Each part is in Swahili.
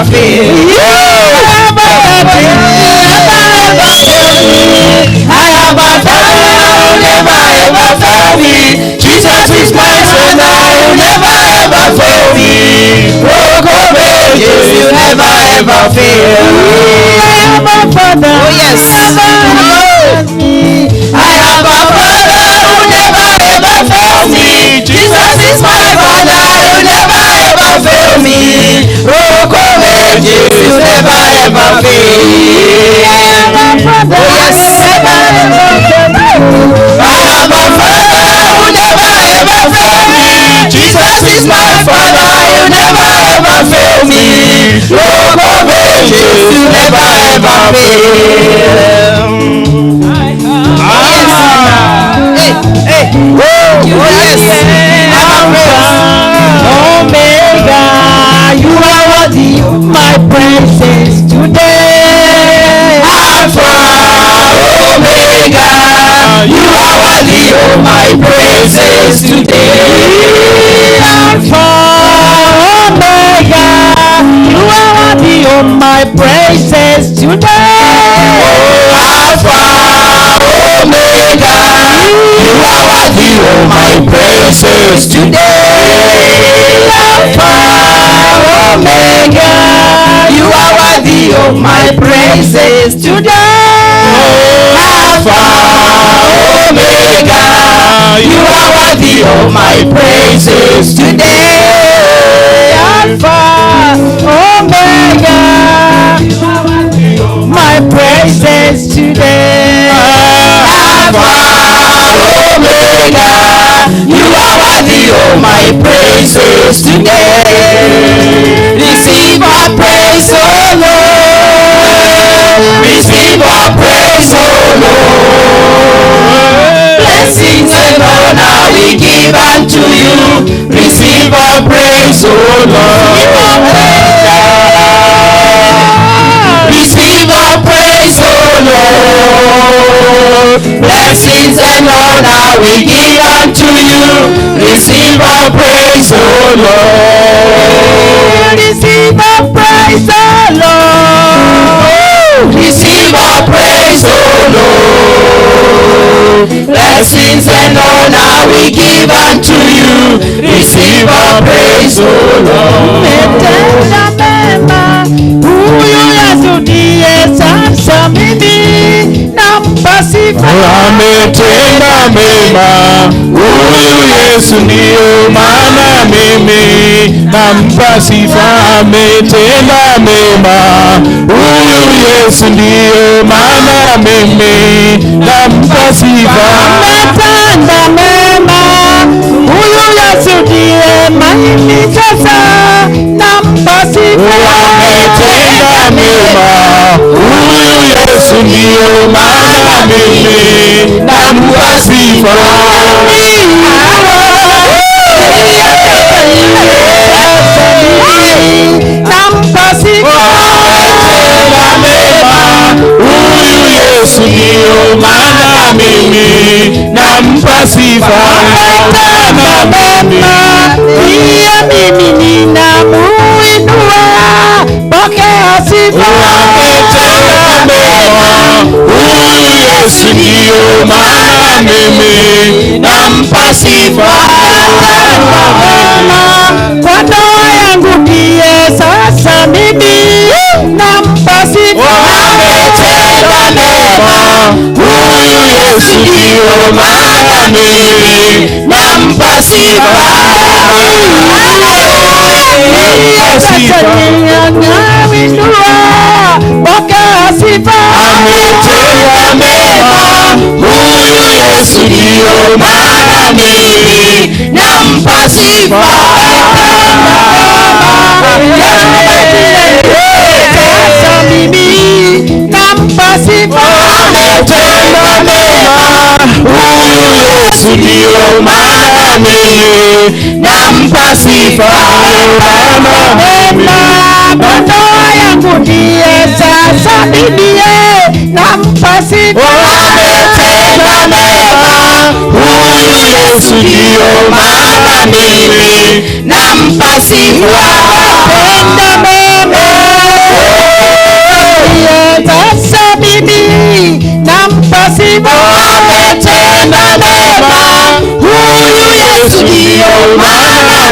ever fail. I have a Father who never ever fail me. Jesus is my Savior, who never ever fail me. Rock of Ages, you never ever fail. I have a Father, oh yes, I have a Father who never ever fail me. Jesus is my Father, who never ever fail me. Rock of Ages, you never ever fail. I have a Father, oh yes, I have a Father who never ever fail me. Jesus is my Father, who never ever fail me. Rock of Ages, you never ever fail. Omega, you are worthy of my praises today. Alpha, Omega, you are worthy of my praises today. Alpha, Omega, you are worthy of my praises today. Alpha, Omega, you are worthy of my praises today. Alpha, Omega, you are worthy of my praises today. Alpha, Omega, you are worthy of my praises today. Alpha, Omega, you are worthy of my praises today. Alpha, Omega, you are worthy of my praises today. Receive our praise, O Lord. Receive our praise, O Lord. Blessings and honor we give unto you. Receive our praise, O Lord. Receive our praise, O Lord. Blessings and honor we give unto you. Receive our praise, O Lord. Receive our praise, O Lord. Receive our praise, O Lord. Blessings and honor we give unto you. Receive our praise, O Lord. Metenda mema huyu Yesu ndiye sasa mimi nampa sifa. Ametenda mema huyu Yesu ndiyo maana mimi nampa sifa. Ametenda mema huyu Yesu ndiyo maana mimi nampa sifa. Ametenda mema huyu Yesu ndiye maana sasa nampa sifa. Ametenda mema huyu Yesu ndiyo maana mimi nampa sifa. Nampa sifa. Ametenda mema huyu Yesu ndiyo maana mimi nampa sifa. Ametenda mema pia mimi ninamuinua. Pokea sifa. Ametenda mema huyu Yesu ndiyo maana mimi nampa sifa. Kwa ndoa yangu ndiye sasa mimi nampa sifa. Ametenda mema huyu Yesu ndiyo maana mimi nampa sifa. Pokea sifa. Ametenda mema huyu Yesu ndiyo maana mimi nampa sifa. Sasa mimi nampa sifa. Ametenda mema huyu Yesu ndiyo maana mimi nampa sifa. Ndoa yangu ndiye sasa bibie nampa sifa. Ametenda mema huyu Yesu ndiyo maana mimi nampa sifa. Ametenda mema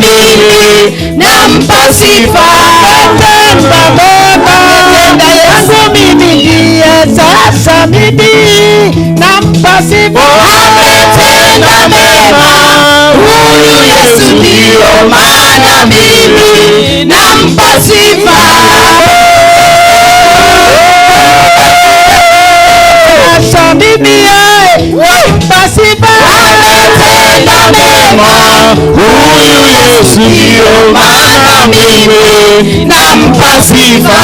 mimi nampa sifa. Ametenda mema yangu mimi ndiye sasa mimi nampa sifa. Ametenda mema huyu Yesu ndio maana mimi nampa sifa. Sasa mimi nampa sifa. Ametenda mema huyu Yesu ndio maana mimi nampa sifa.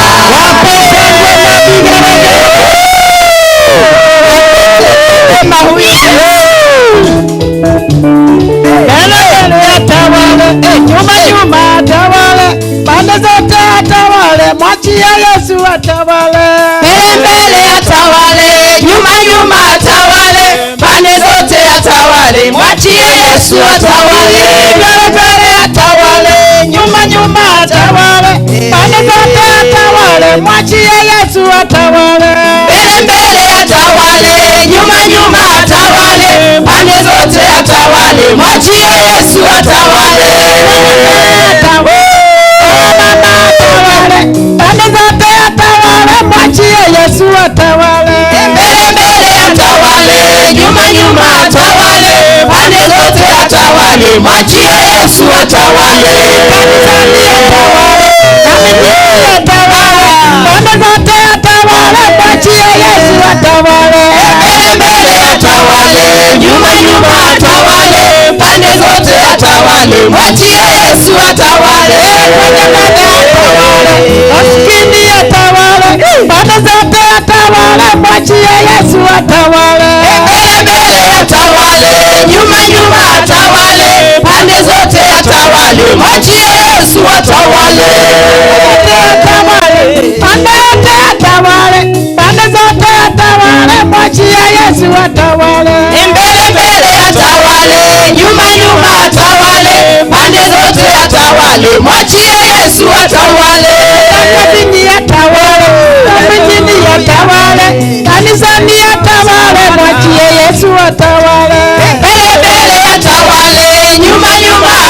Nyuma atawale, pande zote atawale, mwachia Yesu atawale. Mbele atawale, nyuma atawale, pande zote atawale, mwachia Yesu atawale. Mbele atawale, nyuma atawale, pande zote atawale, mwachia Yesu atawale. Mbele atawale, nyuma atawale, pande zote atawale, mwachia Yesu atawale. Pande zote atawale, mwachia Yesu atawale. Mbele atawale, nyuma atawale, pande zote atawale, mwachia Yesu atawale. Pande zote atawale, mwachia Yesu atawale. Mbele atawale, nyuma atawale, pande zote atawale, mwachia Yesu atawale. Maskini atawale, pande zote atawale, mwachia Yesu atawale. Mbele atawale, nyuma atawale, pande zote atawale, mwachia Yesu atawale. Pande zote atawale, pande zote atawale, mwachia Yesu atawale. Mbele atawale, nyuma atawale, pande zote atawale, mwachia Yesu atawale. Kazini atawale, mjini atawale, kanisani atawale, mwachia Yesu atawale. Mbele atawale, nyuma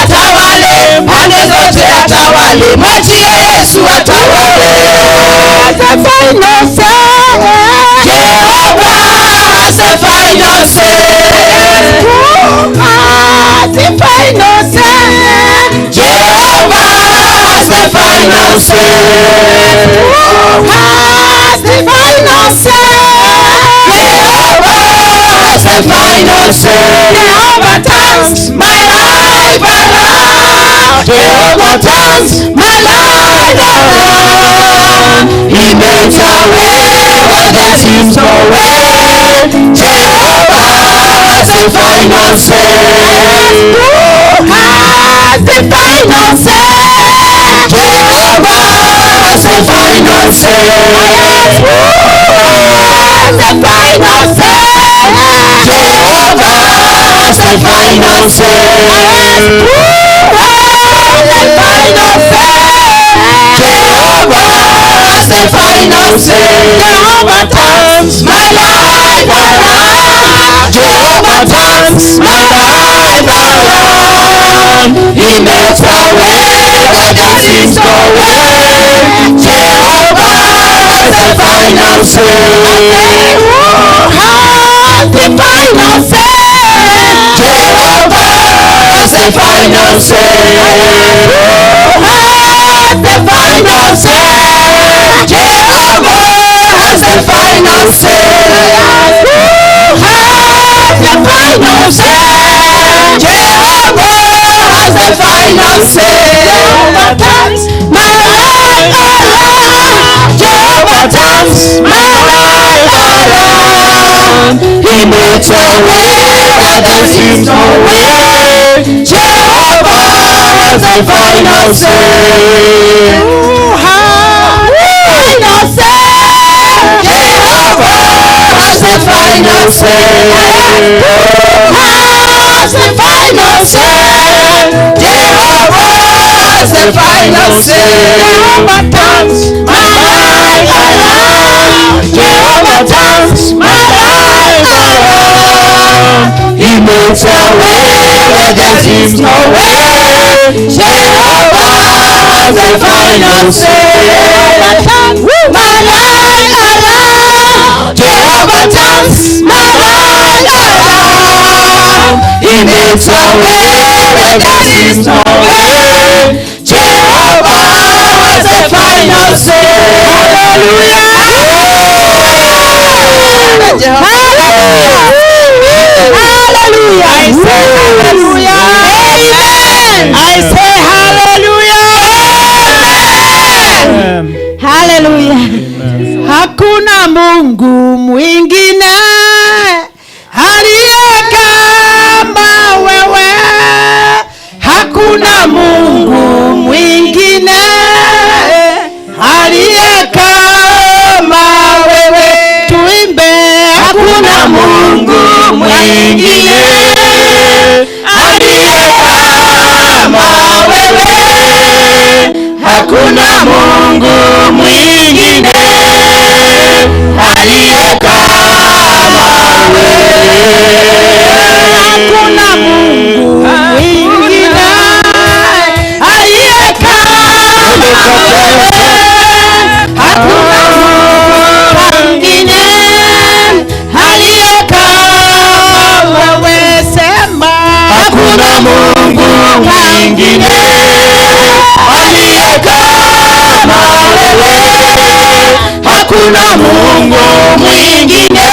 atawale, pande zote atawale, mwachia Yesu atawale. The final say, Jehovah has the final say. the final say, Jehovah has the final say. the final say, Jehovah has the final say. Jehovah turns My life around. Jehovah turns my life around. He makes a way where there seems no way. Jehovah has the final say. has the final say. Jehovah has the final say. Has the final say. Jehovah has the final say. The final say. Jehovah has the final say. Jehovah turns My life around. Jehovah turns my life around. He makes a way where there seems no way. Jehovah has the final say. has the final say. Jehovah has the final say. Has the final say. Jehovah has the final say. Has the final say. Jehovah has the final say. Jehovah turns my life around. Jehovah turns my life around. He makes a way where there seems no way. Jehovah has the final say. Final say. Jehovah has the final say. Has the final say. Jehovah has the final say. Jehovah turns my life around. Jehovah turns my life around. He makes a way where there seems no way. Jehovah has the final say. My life around, Jehovah turns my life around. He makes a way where there seems no way. Jehovah has the final say. Hallelujah. Hallelujah. I say hallelujah. Amen. I say hallelujah. Amen. Hallelujah. Hakuna Mungu mwingine aliye kama wewe. Hakuna Mungu mwingine aliye kama wewe. Tuimbe. Hakuna Mungu mwingine aliye kama wewe. Hakuna Mungu mwingine aliye kama wewe. Hakuna Mungu mwingine aliye kama wewe. Hakuna Mungu mwingine aliye kama wewe. Sema. Hakuna Mungu mwingine aliye kama wewe. Hakuna Mungu mwingine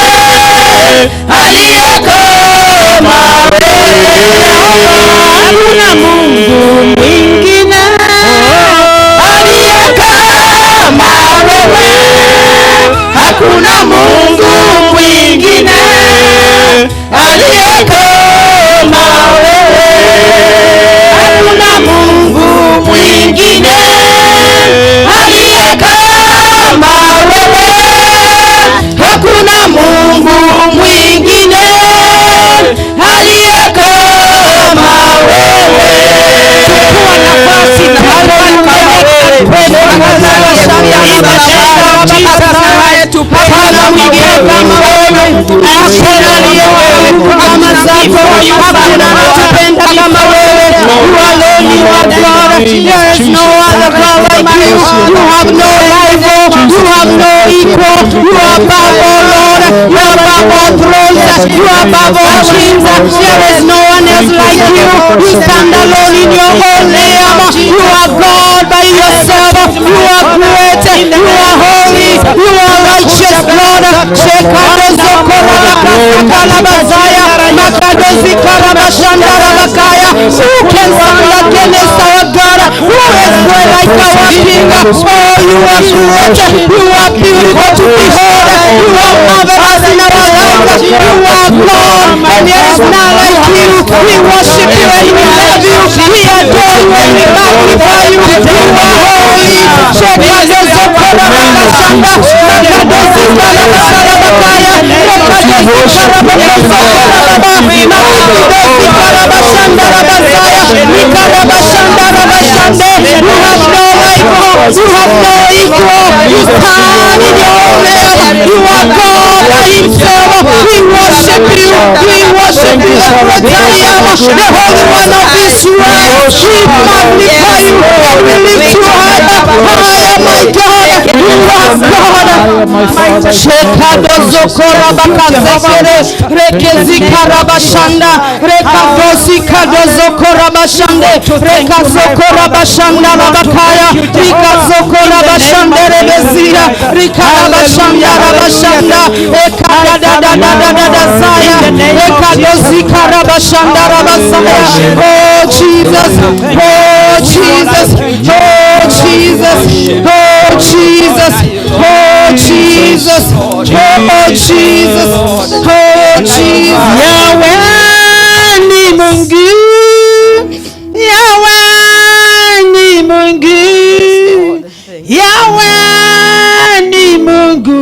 aliye kama wewe. Hakuna Mungu mwingine aliye kama wewe. Hakuna Mungu mwingine aliye kama wewe. Hakuna Mungu mwingine aliye kama wewe. Hakuna Mungu mwingine aliye kama wewe. Chukua nafasi na there is no other God like you. You have no rival. You have no equal. You are above all Lord. You are above all thrones. You are above all kings. There is no one else like you. You stand alone in your own name. You are God by yourself. You are great. You are holy. You are righteous, Lord. Shekadozo korabakasa kalabazaya. Makadozi karabashandarabakaya. Who can stand against our God? Who is great like our King? Oh, you are great. You are beautiful to behold. You are marvelous in our lives. You are God, and there is none like you. We worship you and we love you. We adore you and we magnify you. You are holy. Shekadozo korabakashanda. Makadozi karabasharabakaya. Makadozi karabasharabakaya. Makadozi karabashandarabazaya. Mikarabashandarabashande. You have no rival. You have no equal. You stand in your own name. You are God by himself. We worship you. We worship you, the Holy One of Israel. We magnify you. We lift you higher. Higher, my God. You are God. Shekadozo korabakazekere. Rekezikarabashanda. Rekavosikadozo korabashande. Rekazokorabashanda rabakaya. Rikazokorabashande rebezira. Rikarabashanda rabashanda. Ekadadadadadadazaya. Ekadozikarabashanda rabasaya. Oh Jesus. Oh Jesus. Oh Jesus. Oh Jesus. Oh Jesus. Oh Jesus. Oh Jesus. Yahweh ni Mungu. Yahweh ni Mungu. Yahweh ni Mungu.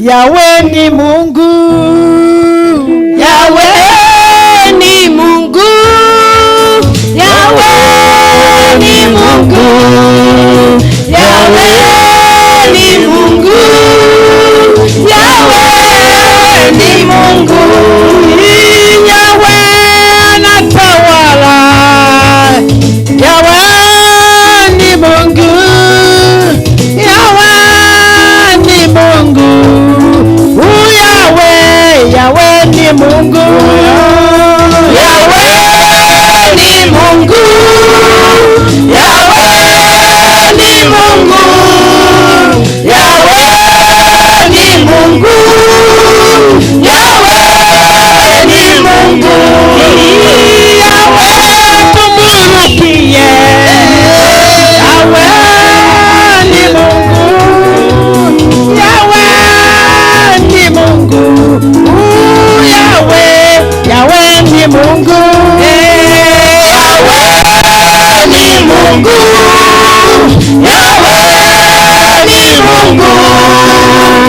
Yahweh ni Mungu. Yahweh ni Mungu. Yahweh ni Mungu. Yahweh ni Mungu. Yahweh ni Mungu. Yahweh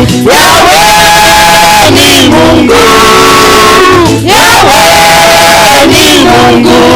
Yahweh ni Mungu. Yahweh ni Mungu.